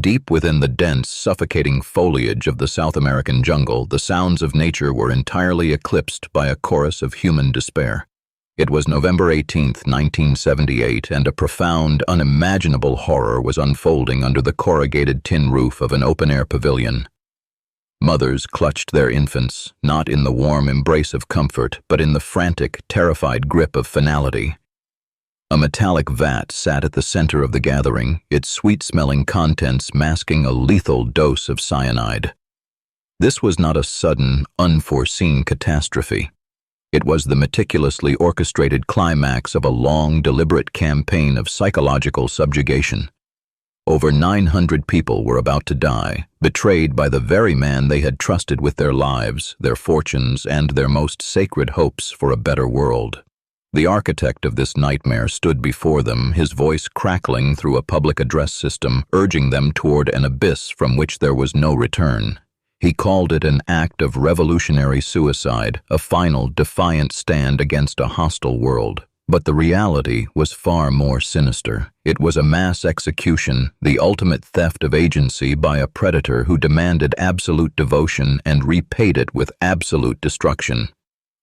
Deep within the dense, suffocating foliage of the South American jungle, the sounds of nature were entirely eclipsed by a chorus of human despair. It was November 18, 1978, and a profound, unimaginable horror was unfolding under the corrugated tin roof of an open-air pavilion. Mothers clutched their infants, not in the warm embrace of comfort, but in the frantic, terrified grip of finality. A metallic vat sat at the center of the gathering, its sweet-smelling contents masking a lethal dose of cyanide. This was not a sudden, unforeseen catastrophe. It was the meticulously orchestrated climax of a long, deliberate campaign of psychological subjugation. Over 900 people were about to die, betrayed by the very man they had trusted with their lives, their fortunes, and their most sacred hopes for a better world. The architect of this nightmare stood before them, his voice crackling through a public address system, urging them toward an abyss from which there was no return. He called it an act of revolutionary suicide, a final, defiant stand against a hostile world. But the reality was far more sinister. It was a mass execution, the ultimate theft of agency by a predator who demanded absolute devotion and repaid it with absolute destruction.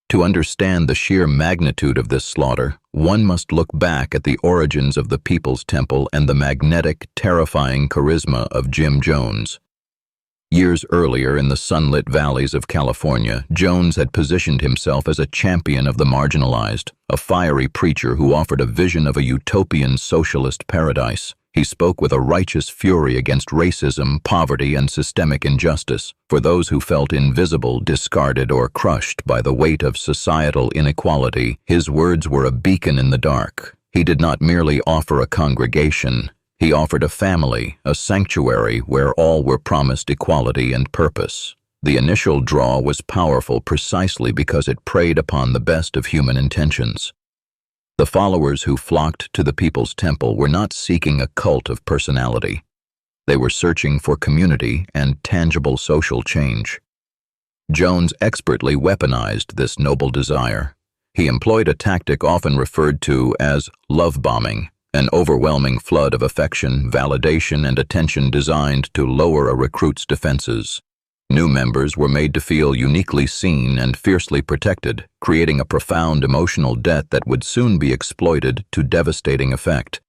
To understand the sheer magnitude of this slaughter, one must look back at the origins of the People's Temple and the magnetic, terrifying charisma of Jim Jones. Years earlier, in the sunlit valleys of California, Jones had positioned himself as a champion of the marginalized, a fiery preacher who offered a vision of a utopian socialist paradise. He spoke with a righteous fury against racism, poverty, and systemic injustice. For those who felt invisible, discarded, or crushed by the weight of societal inequality, his words were a beacon in the dark. He did not merely offer a congregation. He offered a family, a sanctuary where all were promised equality and purpose. The initial draw was powerful precisely because it preyed upon the best of human intentions. The followers who flocked to the People's Temple were not seeking a cult of personality. They were searching for community and tangible social change. Jones expertly weaponized this noble desire. He employed a tactic often referred to as love bombing, an overwhelming flood of affection, validation, and attention designed to lower a recruit's defenses. New members were made to feel uniquely seen and fiercely protected, creating a profound emotional debt that would soon be exploited to devastating effect.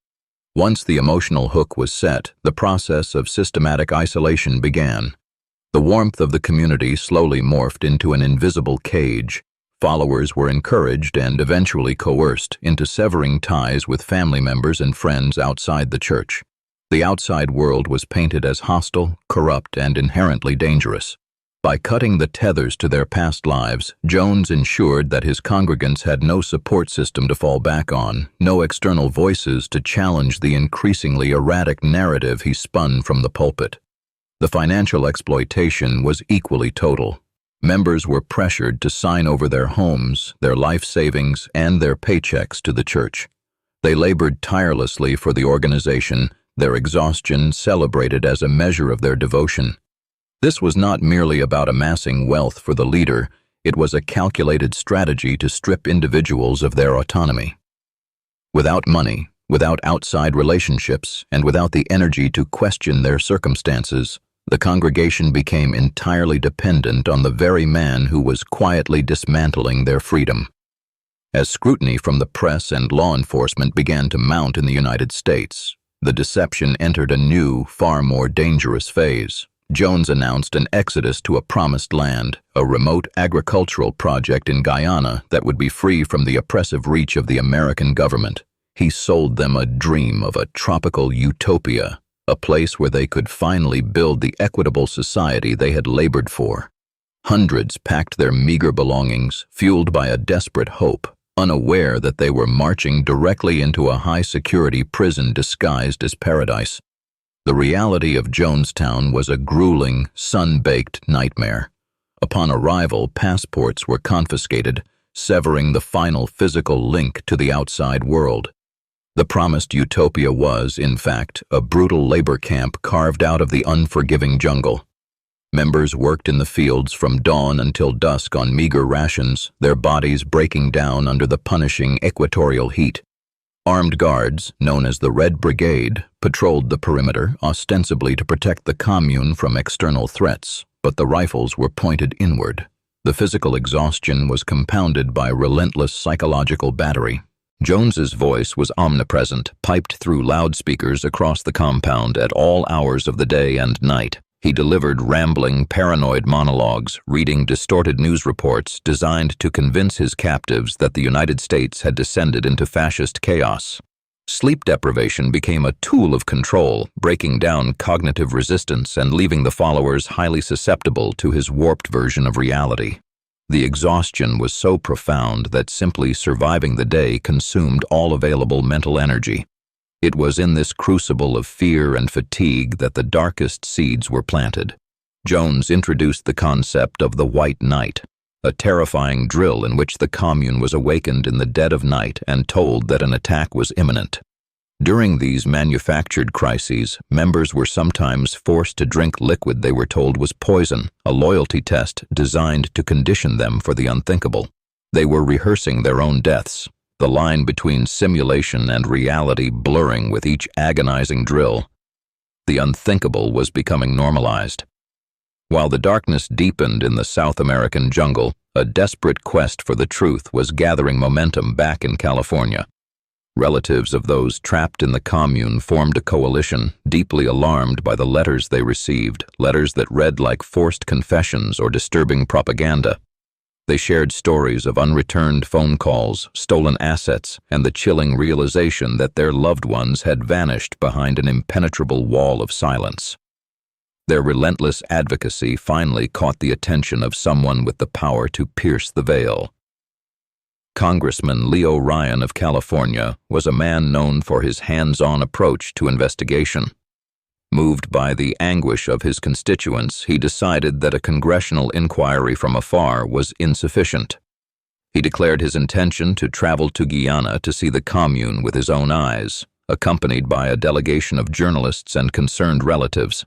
Once the emotional hook was set, the process of systematic isolation began. The warmth of the community slowly morphed into an invisible cage. Followers were encouraged and eventually coerced into severing ties with family members and friends outside the church. The outside world was painted as hostile, corrupt, and inherently dangerous. By cutting the tethers to their past lives, Jones ensured that his congregants had no support system to fall back on, no external voices to challenge the increasingly erratic narrative he spun from the pulpit. The financial exploitation was equally total. Members were pressured to sign over their homes, their life savings, and their paychecks to the church. They labored tirelessly for the organization, their exhaustion celebrated as a measure of their devotion. This was not merely about amassing wealth for the leader, it was a calculated strategy to strip individuals of their autonomy. Without money, without outside relationships, and without the energy to question their circumstances, the congregation became entirely dependent on the very man who was quietly dismantling their freedom. As scrutiny from the press and law enforcement began to mount in the United States, the deception entered a new, far more dangerous phase. Jones announced an exodus to a promised land, a remote agricultural project in Guyana that would be free from the oppressive reach of the American government. He sold them a dream of a tropical utopia, a place where they could finally build the equitable society they had labored for. Hundreds packed their meager belongings, fueled by a desperate hope, unaware that they were marching directly into a high-security prison disguised as paradise. The reality of Jonestown was a grueling, sun-baked nightmare. Upon arrival, passports were confiscated, severing the final physical link to the outside world. The promised utopia was, in fact, a brutal labor camp carved out of the unforgiving jungle. Members worked in the fields from dawn until dusk on meager rations, their bodies breaking down under the punishing equatorial heat. Armed guards, known as the Red Brigade, patrolled the perimeter, ostensibly to protect the commune from external threats, but the rifles were pointed inward. The physical exhaustion was compounded by relentless psychological battery. Jones's voice was omnipresent, piped through loudspeakers across the compound at all hours of the day and night. He delivered rambling, paranoid monologues, reading distorted news reports designed to convince his captives that the United States had descended into fascist chaos. Sleep deprivation became a tool of control, breaking down cognitive resistance and leaving the followers highly susceptible to his warped version of reality. The exhaustion was so profound that simply surviving the day consumed all available mental energy. It was in this crucible of fear and fatigue that the darkest seeds were planted. Jones introduced the concept of the White Night, a terrifying drill in which the commune was awakened in the dead of night and told that an attack was imminent. During these manufactured crises, members were sometimes forced to drink liquid they were told was poison, a loyalty test designed to condition them for the unthinkable. They were rehearsing their own deaths, the line between simulation and reality blurring with each agonizing drill. The unthinkable was becoming normalized. While the darkness deepened in the South American jungle, a desperate quest for the truth was gathering momentum back in California. Relatives of those trapped in the commune formed a coalition, deeply alarmed by the letters they received, letters that read like forced confessions or disturbing propaganda. They shared stories of unreturned phone calls, stolen assets, and the chilling realization that their loved ones had vanished behind an impenetrable wall of silence. Their relentless advocacy finally caught the attention of someone with the power to pierce the veil. Congressman Leo Ryan of California was a man known for his hands-on approach to investigation. Moved by the anguish of his constituents, he decided that a congressional inquiry from afar was insufficient. He declared his intention to travel to Guyana to see the commune with his own eyes, accompanied by a delegation of journalists and concerned relatives.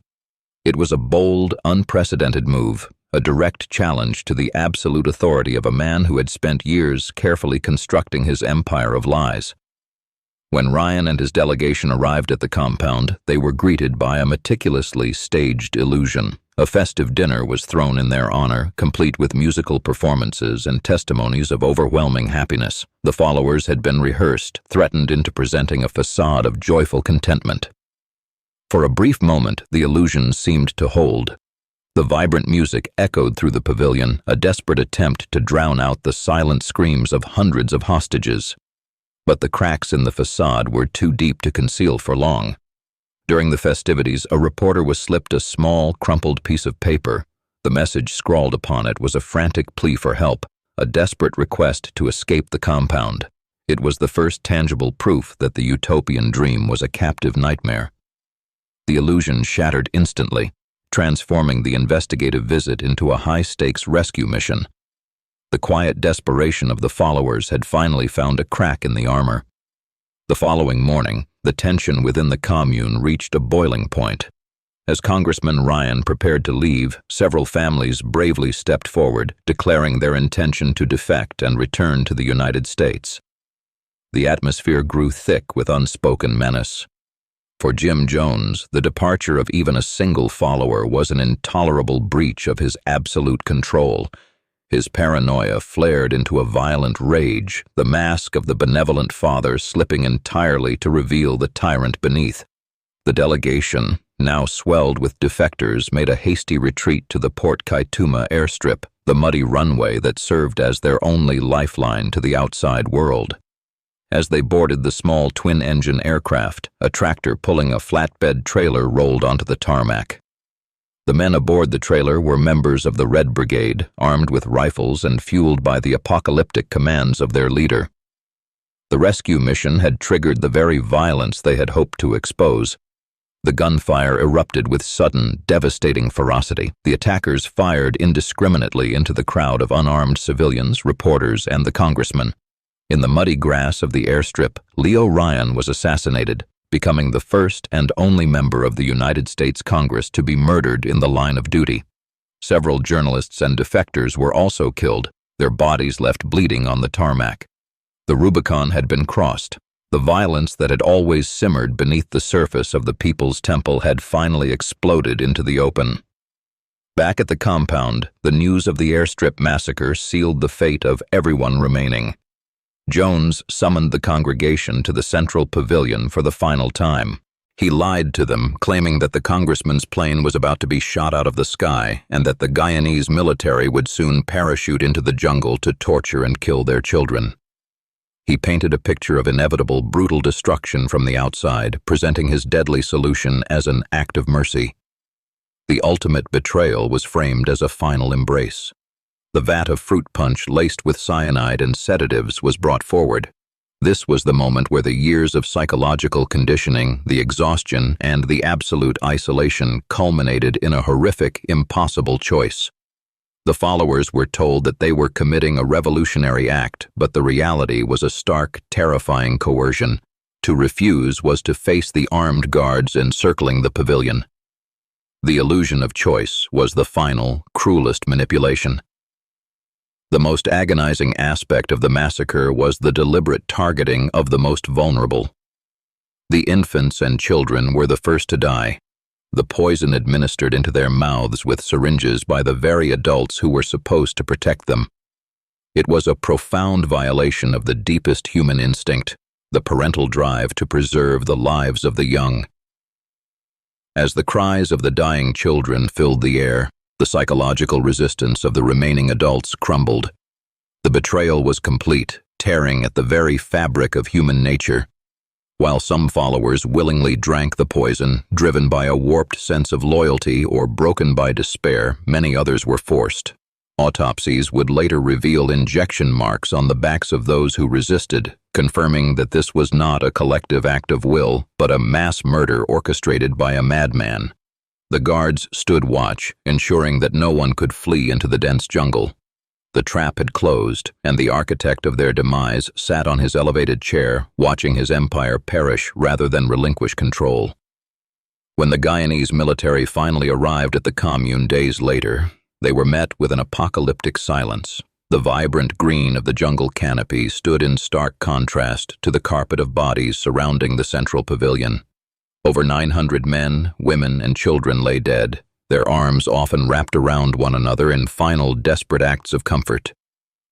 It was a bold, unprecedented move, a direct challenge to the absolute authority of a man who had spent years carefully constructing his empire of lies. When Ryan and his delegation arrived at the compound, they were greeted by a meticulously staged illusion. A festive dinner was thrown in their honor, complete with musical performances and testimonies of overwhelming happiness. The followers had been rehearsed, threatened into presenting a facade of joyful contentment. For a brief moment, the illusion seemed to hold. The vibrant music echoed through the pavilion, a desperate attempt to drown out the silent screams of hundreds of hostages. But the cracks in the facade were too deep to conceal for long. During the festivities, a reporter was slipped a small, crumpled piece of paper. The message scrawled upon it was a frantic plea for help, a desperate request to escape the compound. It was the first tangible proof that the utopian dream was a captive nightmare. The illusion shattered instantly, transforming the investigative visit into a high-stakes rescue mission. The quiet desperation of the followers had finally found a crack in the armor. The following morning, the tension within the commune reached a boiling point. As Congressman Ryan prepared to leave, several families bravely stepped forward, declaring their intention to defect and return to the United States. The atmosphere grew thick with unspoken menace. For Jim Jones, the departure of even a single follower was an intolerable breach of his absolute control. His paranoia flared into a violent rage, the mask of the benevolent father slipping entirely to reveal the tyrant beneath. The delegation, now swelled with defectors, made a hasty retreat to the Port Kaituma airstrip, the muddy runway that served as their only lifeline to the outside world. As they boarded the small twin-engine aircraft, a tractor pulling a flatbed trailer rolled onto the tarmac. The men aboard the trailer were members of the Red Brigade, armed with rifles and fueled by the apocalyptic commands of their leader. The rescue mission had triggered the very violence they had hoped to expose. The gunfire erupted with sudden, devastating ferocity. The attackers fired indiscriminately into the crowd of unarmed civilians, reporters, and the congressman. In the muddy grass of the airstrip, Leo Ryan was assassinated, becoming the first and only member of the United States Congress to be murdered in the line of duty. Several journalists and defectors were also killed, their bodies left bleeding on the tarmac. The Rubicon had been crossed. The violence that had always simmered beneath the surface of the People's Temple had finally exploded into the open. Back at the compound, the news of the airstrip massacre sealed the fate of everyone remaining. Jones summoned the congregation to the central pavilion for the final time. He lied to them, claiming that the congressman's plane was about to be shot out of the sky and that the Guyanese military would soon parachute into the jungle to torture and kill their children. He painted a picture of inevitable, brutal destruction from the outside, presenting his deadly solution as an act of mercy. The ultimate betrayal was framed as a final embrace. The vat of fruit punch laced with cyanide and sedatives was brought forward. This was the moment where the years of psychological conditioning, the exhaustion, and the absolute isolation culminated in a horrific, impossible choice. The followers were told that they were committing a revolutionary act, but the reality was a stark, terrifying coercion. To refuse was to face the armed guards encircling the pavilion. The illusion of choice was the final, cruelest manipulation. The most agonizing aspect of the massacre was the deliberate targeting of the most vulnerable. The infants and children were the first to die, the poison administered into their mouths with syringes by the very adults who were supposed to protect them. It was a profound violation of the deepest human instinct, the parental drive to preserve the lives of the young. As the cries of the dying children filled the air, the psychological resistance of the remaining adults crumbled. The betrayal was complete, tearing at the very fabric of human nature. While some followers willingly drank the poison, driven by a warped sense of loyalty or broken by despair, many others were forced. Autopsies would later reveal injection marks on the backs of those who resisted, confirming that this was not a collective act of will, but a mass murder orchestrated by a madman. The guards stood watch, ensuring that no one could flee into the dense jungle. The trap had closed, and the architect of their demise sat on his elevated chair, watching his empire perish rather than relinquish control. When the Guyanese military finally arrived at the commune days later, they were met with an apocalyptic silence. The vibrant green of the jungle canopy stood in stark contrast to the carpet of bodies surrounding the central pavilion. Over 900 men, women, and children lay dead, their arms often wrapped around one another in final, desperate acts of comfort.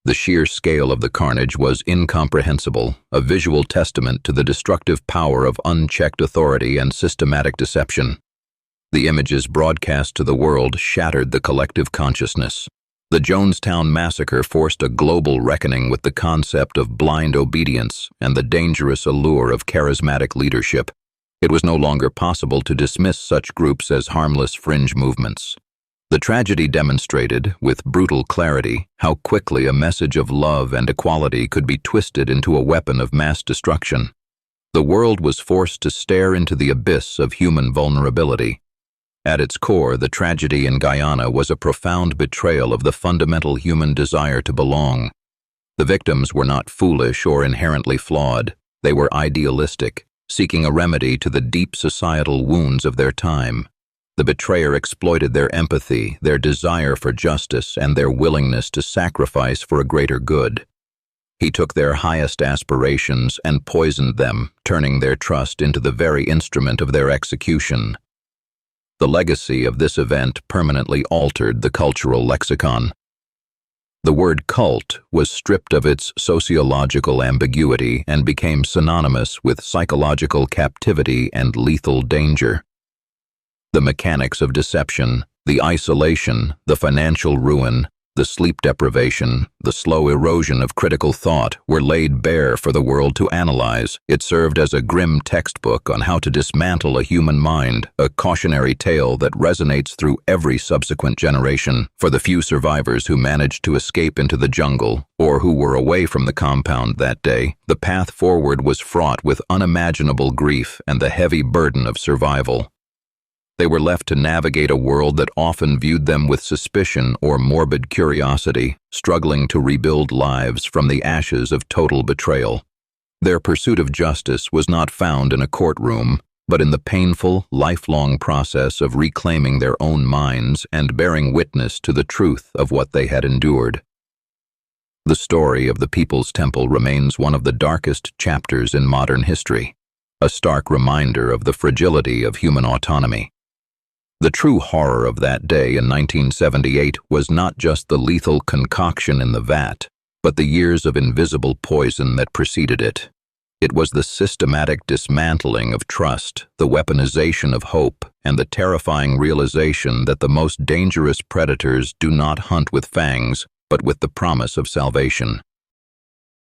The sheer scale of the carnage was incomprehensible, a visual testament to the destructive power of unchecked authority and systematic deception. The images broadcast to the world shattered the collective consciousness. The Jonestown massacre forced a global reckoning with the concept of blind obedience and the dangerous allure of charismatic leadership. It was no longer possible to dismiss such groups as harmless fringe movements. The tragedy demonstrated, with brutal clarity, how quickly a message of love and equality could be twisted into a weapon of mass destruction. The world was forced to stare into the abyss of human vulnerability. At its core, the tragedy in Guyana was a profound betrayal of the fundamental human desire to belong. The victims were not foolish or inherently flawed. They were idealistic, seeking a remedy to the deep societal wounds of their time. The betrayer exploited their empathy, their desire for justice, and their willingness to sacrifice for a greater good. He took their highest aspirations and poisoned them, turning their trust into the very instrument of their execution. The legacy of this event permanently altered the cultural lexicon. The word cult was stripped of its sociological ambiguity and became synonymous with psychological captivity and lethal danger. The mechanics of deception, the isolation, the financial ruin, the sleep deprivation, the slow erosion of critical thought were laid bare for the world to analyze. It served as a grim textbook on how to dismantle a human mind, a cautionary tale that resonates through every subsequent generation. For the few survivors who managed to escape into the jungle, or who were away from the compound that day, the path forward was fraught with unimaginable grief and the heavy burden of survival. They were left to navigate a world that often viewed them with suspicion or morbid curiosity, struggling to rebuild lives from the ashes of total betrayal. Their pursuit of justice was not found in a courtroom, but in the painful, lifelong process of reclaiming their own minds and bearing witness to the truth of what they had endured. The story of the People's Temple remains one of the darkest chapters in modern history, a stark reminder of the fragility of human autonomy. The true horror of that day in 1978 was not just the lethal concoction in the vat, but the years of invisible poison that preceded it. It was the systematic dismantling of trust, the weaponization of hope, and the terrifying realization that the most dangerous predators do not hunt with fangs, but with the promise of salvation.